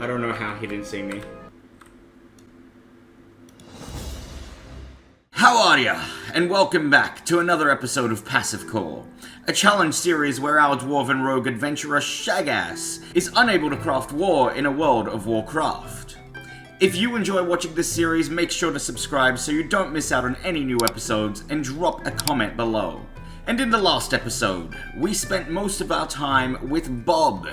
I don't know how he didn't see me. How are ya? And welcome back to another episode of Passivecore, a challenge series where our dwarven rogue adventurer Shaghass is unable to craft war in a world of Warcraft. If you enjoy watching this series, make sure to subscribe so you don't miss out on any new episodes, and drop a comment below. And in the last episode, we spent most of our time with Bob,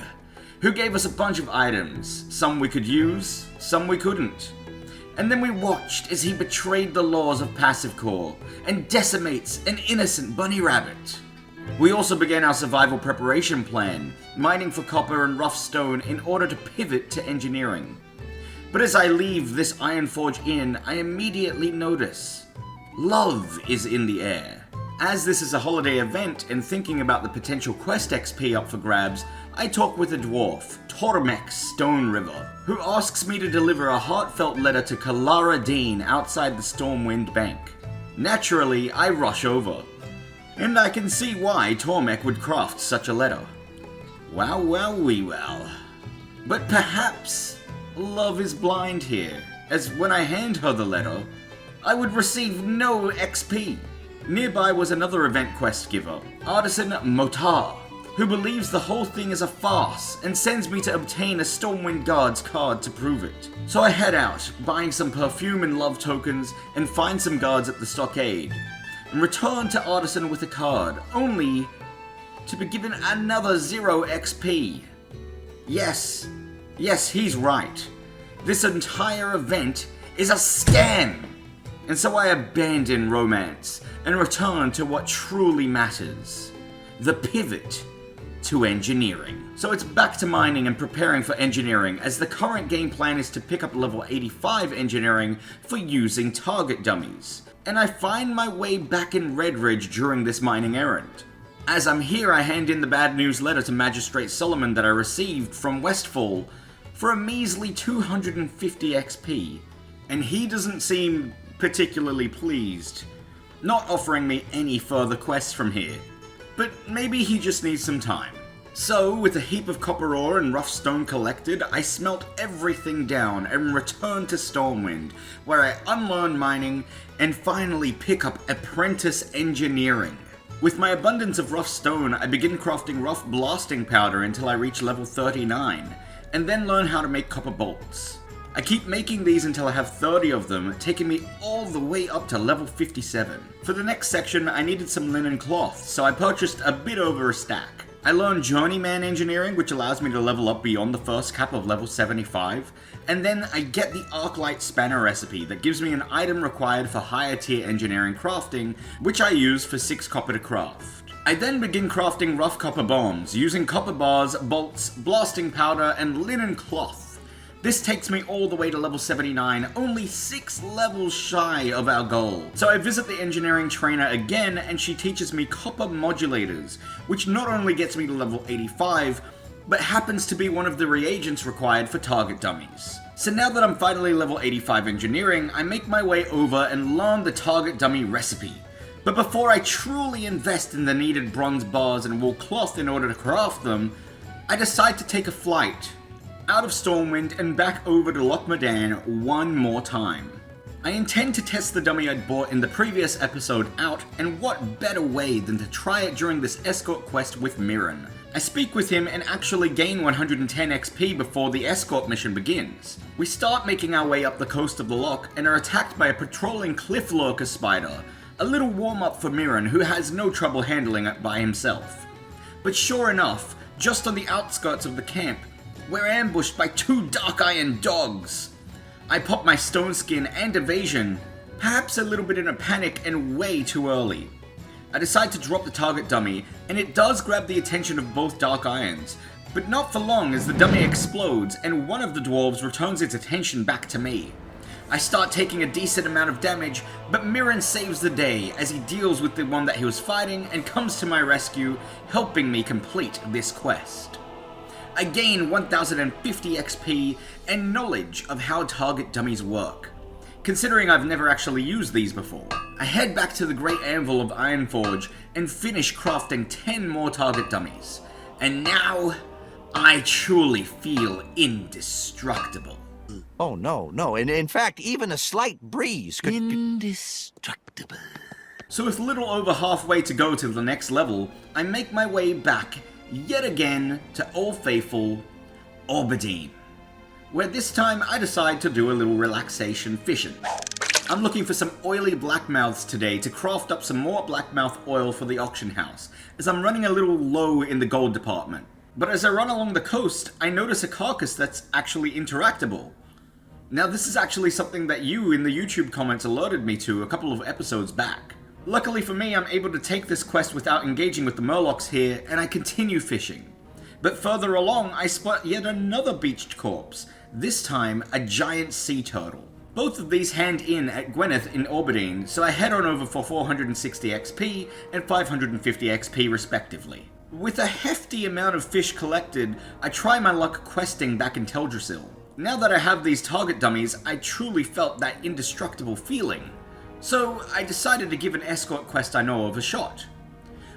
who gave us a bunch of items. Some we could use, some we couldn't. And then we watched as he betrayed the laws of Passivecore and decimates an innocent bunny rabbit. We also began our survival preparation plan, mining for copper and rough stone in order to pivot to engineering. But as I leave this Ironforge Inn, I immediately notice love is in the air. As this is a holiday event and thinking about the potential quest XP up for grabs, I talk with a dwarf, Tormek Stone River, who asks me to deliver a heartfelt letter to Kalara Dean outside the Stormwind Bank. Naturally, I rush over, and I can see why Tormek would craft such a letter. Wow, well. But perhaps love is blind here, as when I hand her the letter, I would receive no XP. Nearby was another event quest giver, Artisan Motar, who believes the whole thing is a farce and sends me to obtain a Stormwind Guard's card to prove it. So I head out, buying some perfume and love tokens, and find some guards at the stockade, and return to Artisan with a card, only to be given another 0 XP. Yes, he's right. This entire event is a scam! And so I abandon romance and return to what truly matters. The pivot to engineering. So it's back to mining and preparing for engineering, as the current game plan is to pick up level 85 engineering for using target dummies. And I find my way back in Redridge during this mining errand. As I'm here, I hand in the bad news letter to Magistrate Solomon that I received from Westfall for a measly 250 XP, and he doesn't seem particularly pleased, not offering me any further quests from here. But maybe he just needs some time. So, with a heap of copper ore and rough stone collected, I smelt everything down and returned to Stormwind, where I unlearn mining and finally pick up apprentice engineering. With my abundance of rough stone, I begin crafting rough blasting powder until I reach level 39, and then learn how to make copper bolts. I keep making these until I have 30 of them, taking me all the way up to level 57. For the next section, I needed some linen cloth, so I purchased a bit over a stack. I learned Journeyman Engineering, which allows me to level up beyond the first cap of level 75, and then I get the Arclight Spanner recipe that gives me an item required for higher tier engineering crafting, which I use for 6 copper to craft. I then begin crafting rough copper bombs, using copper bars, bolts, blasting powder, and linen cloth. This takes me all the way to level 79, only 6 levels shy of our goal. So I visit the engineering trainer again, and she teaches me copper modulators, which not only gets me to level 85, but happens to be one of the reagents required for target dummies. So now that I'm finally level 85 engineering, I make my way over and learn the target dummy recipe. But before I truly invest in the needed bronze bars and wool cloth in order to craft them, I decide to take a flight out of Stormwind and back over to Lochmadan one more time. I intend to test the dummy I'd bought in the previous episode out, and what better way than to try it during this escort quest with Mirren. I speak with him and actually gain 110 XP before the escort mission begins. We start making our way up the coast of the loch and are attacked by a patrolling cliff lurker spider, a little warm up for Mirren, who has no trouble handling it by himself. But sure enough, just on the outskirts of the camp, we're ambushed by 2 dark iron dogs. I pop my stone skin and evasion, perhaps a little bit in a panic and way too early. I decide to drop the target dummy, and it does grab the attention of both dark irons, but not for long as the dummy explodes and one of the dwarves returns its attention back to me. I start taking a decent amount of damage, but Mirren saves the day as he deals with the one that he was fighting and comes to my rescue, helping me complete this quest. I gain 1050 XP and knowledge of how target dummies work, considering I've never actually used these before. I head back to the Great Anvil of Ironforge and finish crafting 10 more target dummies. And now, I truly feel indestructible. Oh, no. And in fact, even a slight breeze could... Indestructible. So with little over halfway to go to the next level, I make my way back, yet again, to Old Faithful, Aberdeen, where this time I decide to do a little relaxation fishing. I'm looking for some oily blackmouths today to craft up some more blackmouth oil for the auction house, as I'm running a little low in the gold department. But as I run along the coast, I notice a carcass that's actually interactable. Now this is actually something that you in the YouTube comments alerted me to a couple of episodes back. Luckily for me, I'm able to take this quest without engaging with the murlocs here, and I continue fishing. But further along, I spot yet another beached corpse, this time a giant sea turtle. Both of these hand in at Gwyneth in Aberdeen, so I head on over for 460 XP and 550 XP respectively. With a hefty amount of fish collected, I try my luck questing back in Teldrassil. Now that I have these target dummies, I truly felt that indestructible feeling. So I decided to give an escort quest I know of a shot.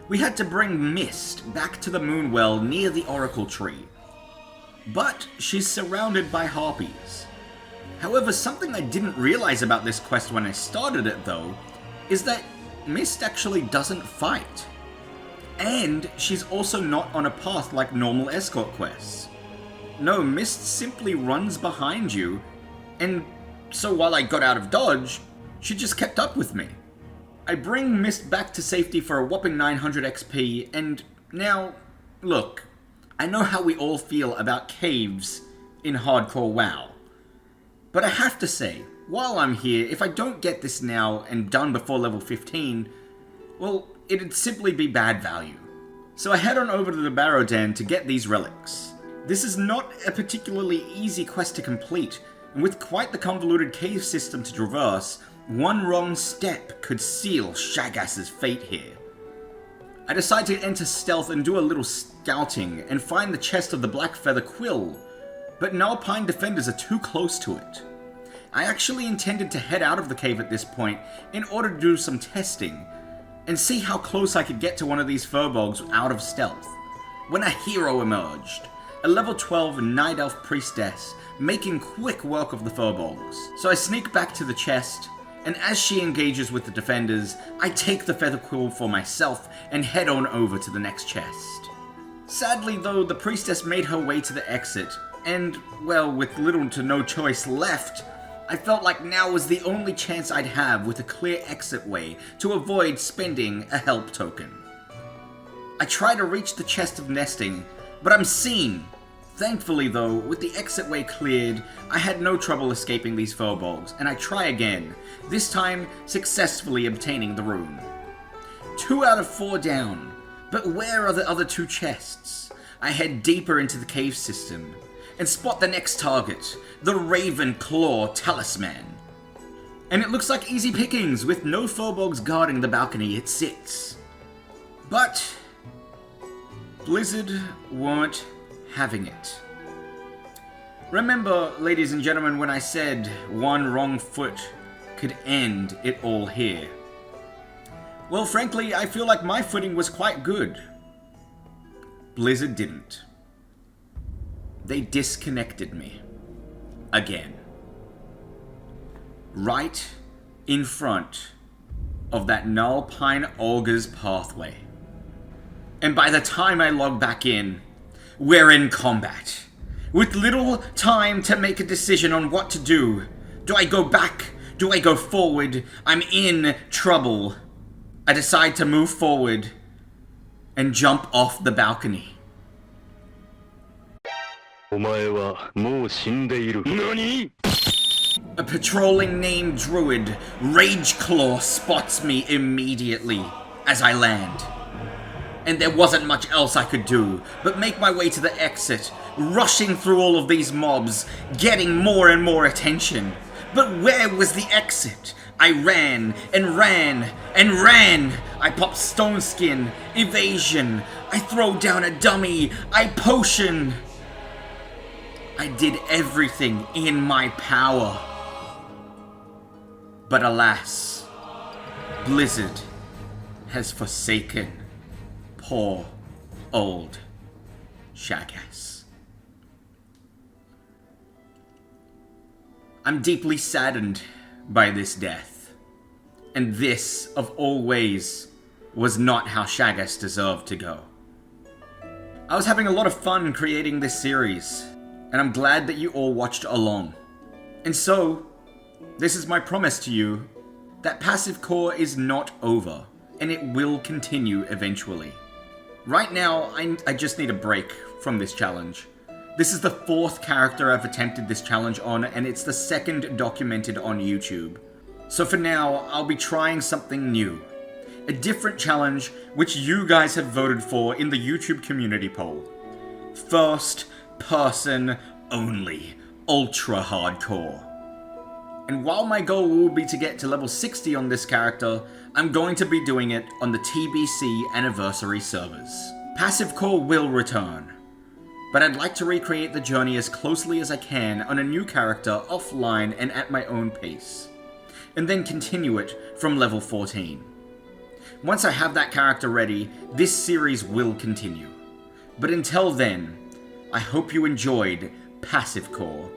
We had to bring Mist back to the Moonwell near the Oracle Tree. But she's surrounded by harpies. However, something I didn't realize about this quest when I started it though, is that Mist actually doesn't fight. And she's also not on a path like normal escort quests. No, Mist simply runs behind you, and so while I got out of dodge, she just kept up with me. I bring Mist back to safety for a whopping 900 XP, and now, look, I know how we all feel about caves in hardcore WoW. But I have to say, while I'm here, if I don't get this now and done before level 15, well, it'd simply be bad value. So I head on over to the Barrow Den to get these relics. This is not a particularly easy quest to complete, and with quite the convoluted cave system to traverse, one wrong step could seal Shaghass's fate here. I decide to enter stealth and do a little scouting and find the chest of the Black Feather Quill, but Nalpine defenders are too close to it. I actually intended to head out of the cave at this point in order to do some testing and see how close I could get to one of these furbolgs out of stealth, when a hero emerged, a level 12 Night Elf Priestess, making quick work of the furbolgs. So I sneak back to the chest, and as she engages with the defenders, I take the Feather Quill for myself and head on over to the next chest. Sadly though, the priestess made her way to the exit, and, well, with little to no choice left, I felt like now was the only chance I'd have with a clear exit way to avoid spending a help token. I try to reach the chest of nesting, but I'm seen. Thankfully though, with the exit way cleared, I had no trouble escaping these furbolgs, and I try again, this time successfully obtaining the rune. 2 out of 4 down, but where are the other 2 chests? I head deeper into the cave system, and spot the next target, the Raven Claw Talisman. And it looks like easy pickings, with no furbolgs guarding the balcony it sits. But Blizzard weren't having it. Remember, ladies and gentlemen, when I said one wrong foot could end it all here? Well, frankly, I feel like my footing was quite good. Blizzard didn't. They disconnected me. Again. Right in front of that Nalpine Ogre's pathway. And by the time I log back in, we're in combat. With little time to make a decision on what to do. Do I go back? Do I go forward? I'm in trouble. I decide to move forward and jump off the balcony. A patrolling named druid, Rageclaw, spots me immediately as I land. And there wasn't much else I could do but make my way to the exit, rushing through all of these mobs, getting more and more attention. But where was the exit? I ran and ran and ran. I pop stone skin, evasion. I throw down a dummy. I potion. I did everything in my power. But alas, Blizzard has forsaken poor old Shaghass. I'm deeply saddened by this death. And this, of all ways, was not how Shaghass deserved to go. I was having a lot of fun creating this series, and I'm glad that you all watched along. And so, this is my promise to you, that Passivecore is not over, and it will continue eventually. Right now, I just need a break from this challenge. This is the 4th character I've attempted this challenge on, and it's the 2nd documented on YouTube. So for now, I'll be trying something new. A different challenge which you guys have voted for in the YouTube community poll. First person only, Ultra Hardcore. And while my goal will be to get to level 60 on this character, I'm going to be doing it on the TBC anniversary servers. Passivecore will return, but I'd like to recreate the journey as closely as I can on a new character offline and at my own pace, and then continue it from level 14. Once I have that character ready, this series will continue. But until then, I hope you enjoyed Passivecore.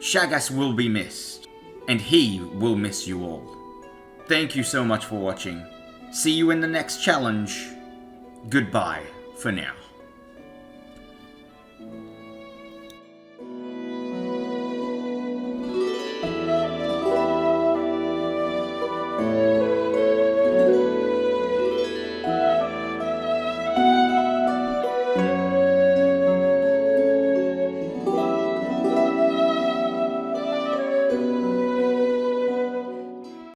Shaghass will be missed, and he will miss you all. Thank you so much for watching. See you in the next challenge. Goodbye for now.